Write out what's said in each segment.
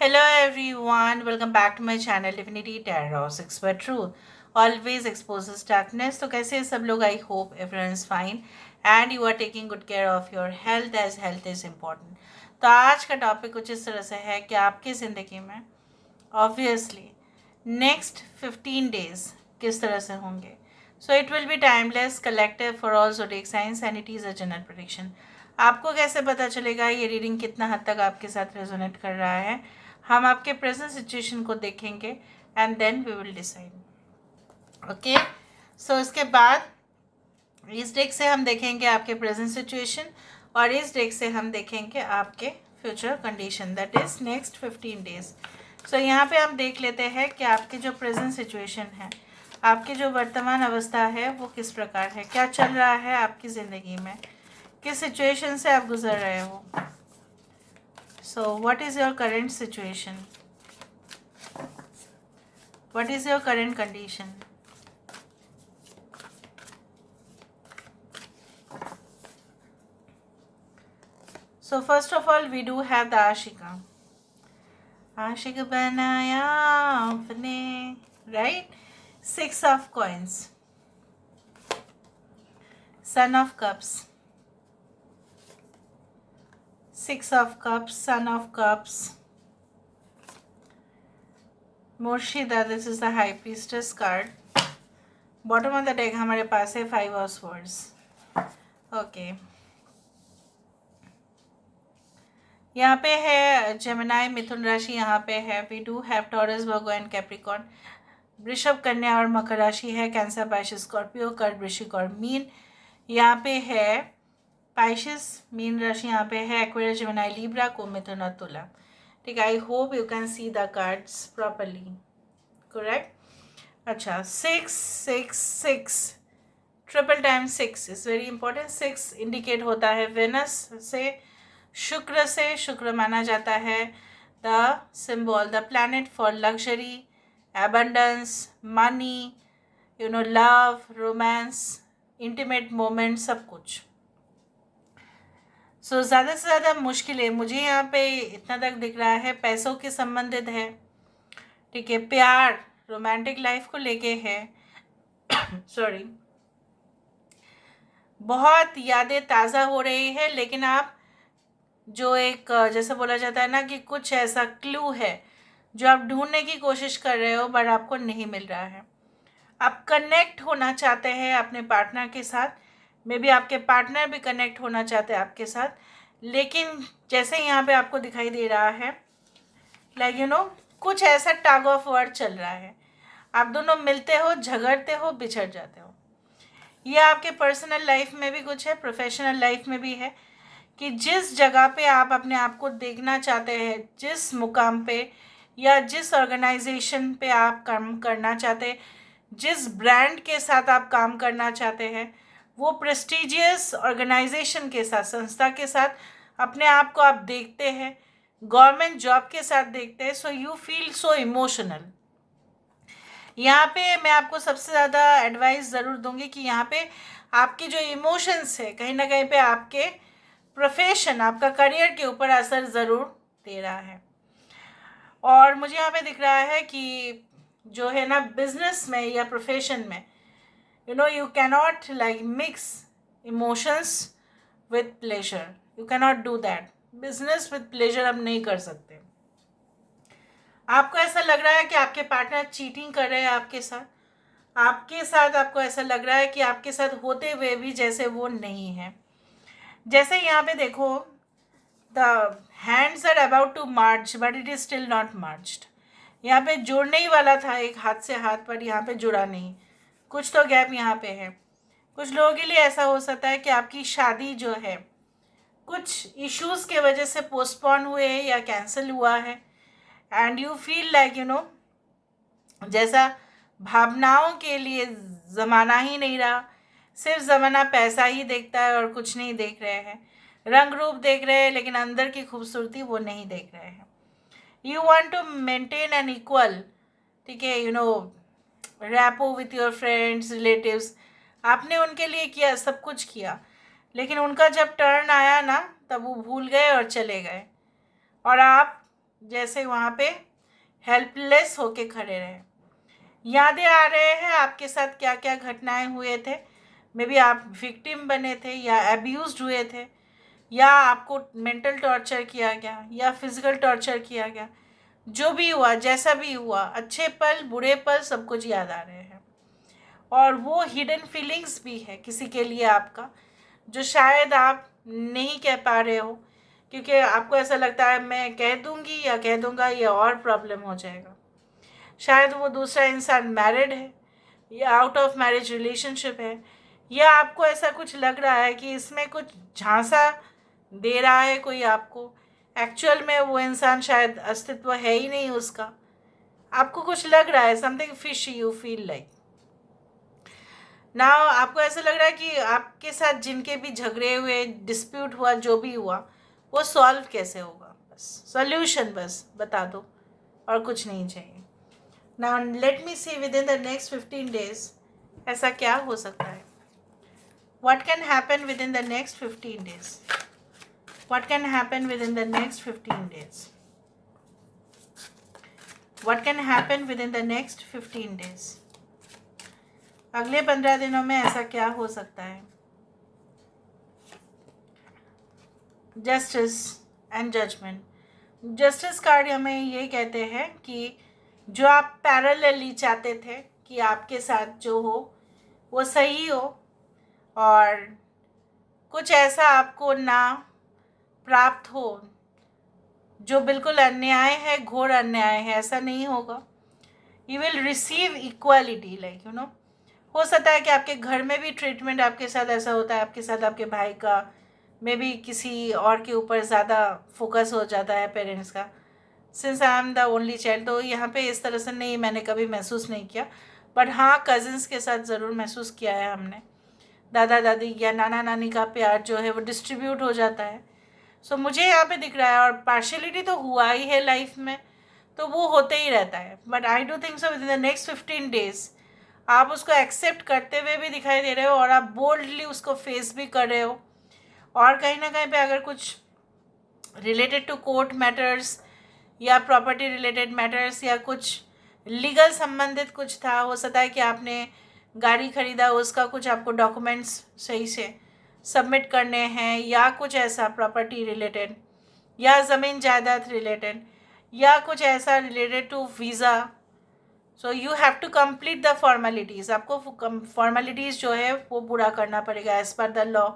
Hello everyone, welcome back to my channel Divinity Tarot 6 by Truth. Always exposes darkness. तो कैसे हैं सब लोग? I hope everyone is fine and you are taking good care of your health as health is important. तो आज का topic कुछ इस तरह से है कि आपकी ज़िंदगी में ऑब्वियसली नेक्स्ट 15 डेज किस तरह से होंगे. So it will be timeless, collective for all zodiac science and it is a general prediction. आपको कैसे पता चलेगा ये रीडिंग कितना हद तक आपके साथ रेजोनेट कर रहा है? हम आपके प्रेजेंट सिचुएशन को देखेंगे and then we will decide. Okay, so इसके बाद इस डेक से हम देखेंगे आपके प्रेजेंट सिचुएशन और इस डेक से हम देखेंगे आपके future condition, that is next 15 days. So यहाँ पे हम देख लेते हैं कि आपकी जो प्रेजेंट सिचुएशन है, आपकी जो वर्तमान अवस्था है वो किस प्रकार है, क्या चल रहा है आपकी ज़िंदगी में, किस सिचुएशन से आप गुजर रहे हो. So, what is your current situation? What is your current condition? So, first of all, we do have the Ashika. Ashika banaya apne, right? 6 of coins. Son of cups. 6 of cups, Son of cups. Murshida, this is the High Priestess card. Bottom of the deck हमारे पास है 5 of swords. Okay. यहाँ पे है Gemini, मिथुन राशि यहाँ पे है. We do have Taurus, Virgo and Capricorn. वृषभ, कन्या और मकर राशि है. कैंसर, पाइशिस, स्कॉर्पियो, कर्क, वृश्चिक और मीन. यहाँ पे है पाइशिस, मीन राशि यहाँ पे है. एक्वेरियस, जेमिनाई, लिब्रा, कुंभ, मिथुन और तुला. ठीक है, I hope you can see the cards properly. Correct. अच्छा, 666 triple time 6 is very important. 6 indicate होता है वेनस से, शुक्र से. शुक्र माना जाता है the symbol, the planet for luxury, abundance, money, love, romance, intimate moment, सब कुछ. सो ज़्यादा से ज़्यादा मुश्किलें मुझे यहाँ पे इतना तक दिख रहा है पैसों के संबंधित है. ठीक है, प्यार, रोमांटिक लाइफ को लेके है. सॉरी, बहुत यादें ताज़ा हो रही है, लेकिन आप जो एक जैसे बोला जाता है ना कि कुछ ऐसा क्लू है जो आप ढूंढने की कोशिश कर रहे हो बट आपको नहीं मिल रहा है. आप कनेक्ट होना चाहते हैं अपने पार्टनर के साथ, मे बी आपके पार्टनर भी कनेक्ट होना चाहते हैं आपके साथ, लेकिन जैसे यहाँ पे आपको दिखाई दे रहा है लाइक कुछ ऐसा टग ऑफ वर्ड चल रहा है. आप दोनों मिलते हो, झगड़ते हो, बिछड़ जाते हो. ये आपके पर्सनल लाइफ में भी कुछ है, प्रोफेशनल लाइफ में भी है कि जिस जगह पे आप अपने आप को देखना चाहते हैं, जिस मुकाम पे या जिस ऑर्गेनाइजेशन पे आप काम करना चाहते हैं, जिस ब्रांड के साथ आप काम करना चाहते हैं, वो प्रेस्टिजियस ऑर्गेनाइजेशन के साथ, संस्था के साथ अपने आप को आप देखते हैं, गवर्नमेंट जॉब के साथ देखते हैं. So you feel so emotional. यहाँ पे मैं आपको सबसे ज़्यादा एडवाइस ज़रूर दूंगी कि यहाँ पे आपके जो इमोशंस है कहीं ना कहीं पे आपके प्रोफेशन, आपका करियर के ऊपर असर ज़रूर दे रहा है. और मुझे यहाँ पे दिख रहा है कि जो है ना बिजनेस में या प्रोफेशन में you cannot like mix emotions with pleasure. You cannot do that. business with pleasure हम नहीं कर सकते. आपको ऐसा लग रहा है कि आपके पार्टनर चीटिंग कर रहे हैं आपके साथ. आपको ऐसा लग रहा है कि आपके साथ होते हुए भी जैसे वो नहीं है. जैसे यहाँ पे देखो, the hands are about to march but it is still not marched. यहाँ पे जुड़ने ही वाला था एक हाथ से हाथ, पर यहाँ पे जुड़ा नहीं. कुछ तो गैप यहाँ पे है. कुछ लोगों के लिए ऐसा हो सकता है कि आपकी शादी जो है कुछ इश्यूज के वजह से पोस्टपोन हुए या कैंसिल हुआ है. एंड यू फील लाइक जैसा भावनाओं के लिए ज़माना ही नहीं रहा. सिर्फ ज़माना पैसा ही देखता है और कुछ नहीं देख रहे हैं. रंग रूप देख रहे हैं लेकिन अंदर की खूबसूरती वो नहीं देख रहे हैं. You want to maintain an equal, ठीक है, rapport with your friends, relatives. आपने उनके लिए किया, सब कुछ किया, लेकिन उनका जब टर्न आया ना तब वो भूल गए और चले गए. और आप जैसे वहाँ पे हेल्पलेस होके खड़े रहे। यादें आ रहे हैं आपके साथ क्या क्या घटनाएं हुए थे, मे बी आप विक्टिम बने थे या अब्यूज्ड हुए थे, या आपको मेंटल टॉर्चर किया गया या फिजिकल टॉर्चर किया गया। जो भी हुआ, जैसा भी हुआ, अच्छे पल बुरे पल सब कुछ याद आ रहे हैं। और वो हिडन फीलिंग्स भी है किसी के लिए आपका, जो शायद आप नहीं कह पा रहे हो, क्योंकि आपको ऐसा लगता है मैं कह दूंगी या कह दूंगा ये और प्रॉब्लम हो जाएगा। शायद वो दूसरा इंसान मैरिड है या आउट ऑफ मैरिज रिलेशनशिप है, या आपको ऐसा कुछ लग रहा है कि इसमें कुछ झांसा दे रहा है कोई आपको, एक्चुअल में वो इंसान शायद अस्तित्व है ही नहीं उसका। आपको कुछ लग रहा है, something fishy you feel like ना। आपको ऐसा लग रहा है कि आपके साथ जिनके भी झगड़े हुए, डिस्प्यूट हुआ, जो भी हुआ, वो सॉल्व कैसे होगा, बस सॉल्यूशन बस बता दो और कुछ नहीं चाहिए। Now let me see within the next 15 days ऐसा क्या हो सकता है। What can happen within the next 15 days? What can happen within the next 15 days? What can happen within the next 15 days? अगले 15 दिनों में ऐसा क्या हो सकता है। Justice and judgment. Justice card हमें ये कहते हैं कि जो आप पैरेलली चाहते थे कि आपके साथ जो हो वो सही हो, और कुछ ऐसा आपको ना प्राप्त हो जो बिल्कुल अन्याय है, घोर अन्याय है, ऐसा नहीं होगा। You will receive equality, like you know. हो सकता है कि आपके घर में भी ट्रीटमेंट आपके साथ ऐसा होता है, आपके साथ आपके भाई का, मे बी किसी और के ऊपर ज़्यादा फोकस हो जाता है पेरेंट्स का। Since I am the only child, तो यहाँ पे इस तरह से नहीं, मैंने कभी महसूस नहीं किया, बट हाँ कज़न्स के साथ ज़रूर महसूस किया है हमने। दादा दादी या नाना नानी का प्यार जो है वो डिस्ट्रीब्यूट हो जाता है। सो मुझे यहाँ पे दिख रहा है, और पार्शियलिटी तो हुआ ही है लाइफ में, तो वो होते ही रहता है। But I do think so with in the next 15 days आप उसको एक्सेप्ट करते हुए भी दिखाई दे रहे हो, और आप बोल्डली उसको फेस भी कर रहे हो। और कहीं ना कहीं पे अगर कुछ रिलेटेड टू कोर्ट मैटर्स या प्रॉपर्टी रिलेटेड मैटर्स या कुछ लीगल संबंधित कुछ था, हो सकता है कि आपने गाड़ी खरीदा, उसका कुछ आपको डॉक्यूमेंट्स सही से सबमिट करने हैं, या कुछ ऐसा प्रॉपर्टी रिलेटेड या ज़मीन जायदाद रिलेटेड या कुछ ऐसा related to visa. So you have to complete the formalities. आपको फॉर्मेलिटीज़ जो है वो पूरा करना पड़ेगा as per the law.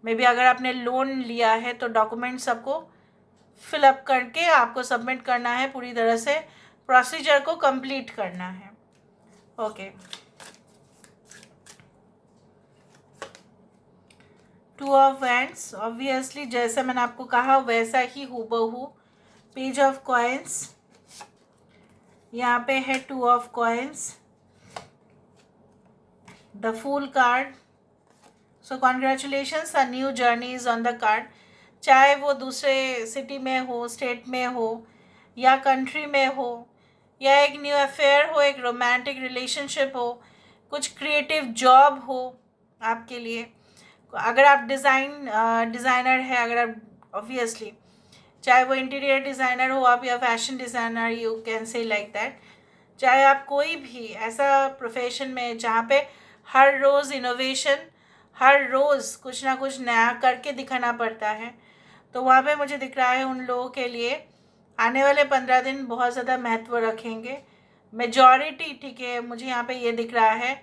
May be अगर आपने लोन लिया है तो डॉक्यूमेंट्स आपको फिलअप करके आपको सबमिट करना है, पूरी तरह से प्रोसीजर को कंप्लीट करना है। Okay, two of wands, obviously जैसा मैंने आपको कहा वैसा ही हूबहू। पेज ऑफ कॉइन्स, यहाँ पे है two of coins, the fool card. So congratulations, a new journey is on the card. चाहे वो दूसरे सिटी में हो, स्टेट में हो, या कंट्री में हो, या एक न्यू अफेयर हो, एक रोमांटिक रिलेशनशिप हो, कुछ क्रिएटिव जॉब हो आपके लिए। अगर आप डिज़ाइनर है, अगर आप ऑब्वियसली, चाहे वो इंटीरियर डिज़ाइनर हो आप या fashion designer, you can say like that. चाहे आप कोई भी ऐसा प्रोफेशन में जहाँ पे हर रोज़ इनोवेशन, हर रोज़ कुछ ना कुछ नया करके दिखाना पड़ता है, तो वहाँ पे मुझे दिख रहा है उन लोगों के लिए आने वाले 15 दिन बहुत ज़्यादा महत्व रखेंगे। मेजॉरिटी, ठीक है, मुझे यहाँ पे ये दिख रहा है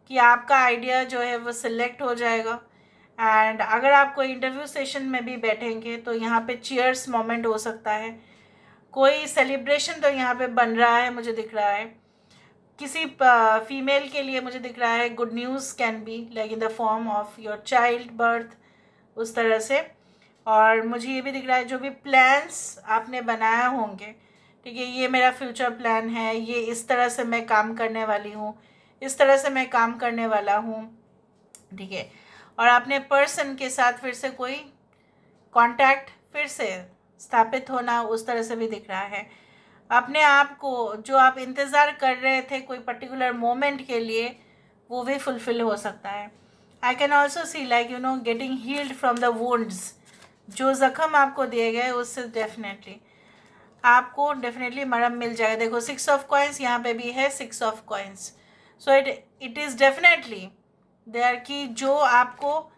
कि आपका आइडिया जो है वो सिलेक्ट हो जाएगा। एंड अगर आप कोई इंटरव्यू सेशन में भी बैठेंगे तो यहाँ पे चीयर्स मोमेंट हो सकता है, कोई सेलिब्रेशन तो यहाँ पे बन रहा है, मुझे दिख रहा है। किसी फीमेल के लिए मुझे दिख रहा है good news can be like in the form of your child birth, उस तरह से। और मुझे ये भी दिख रहा है जो भी प्लान्स आपने बनाया होंगे, ठीक है, ये मेरा फ्यूचर प्लान है, ये इस तरह से मैं काम करने वाली हूँ, इस तरह से मैं काम करने वाला हूँ, ठीक है। और आपने पर्सन के साथ फिर से कोई कांटेक्ट फिर से स्थापित होना, उस तरह से भी दिख रहा है। अपने आप को जो आप इंतज़ार कर रहे थे कोई पर्टिकुलर मोमेंट के लिए, वो भी फुलफ़िल हो सकता है। I can also see like you know getting heeled from the wounds, जो ज़ख्म आपको दिए गए उससे डेफिनेटली। आपको डेफिनेटली मरम मिल जाएगा। देखो 6 ऑफ कॉइन्स यहाँ पे भी है, 6 of coins. So it is definitely there कि जो आपको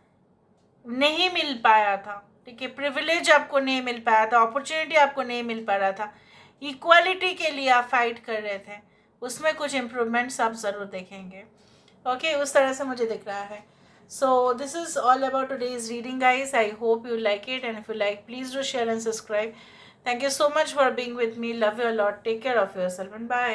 नहीं मिल पाया था, ठीक है, प्रिविलेज आपको नहीं मिल पाया था, अपॉर्चुनिटी आपको नहीं मिल पा रहा था, इक्वालिटी के लिए आप फाइट कर रहे थे, उसमें कुछ इम्प्रूवमेंट्स आप ज़रूर देखेंगे। ओके, उस तरह से मुझे दिख रहा है। So this is all about today's reading guys. I hope you like it, and if you like, please do share and subscribe. Thank you so much for being with me. Love you a lot. Take care of yourself and bye.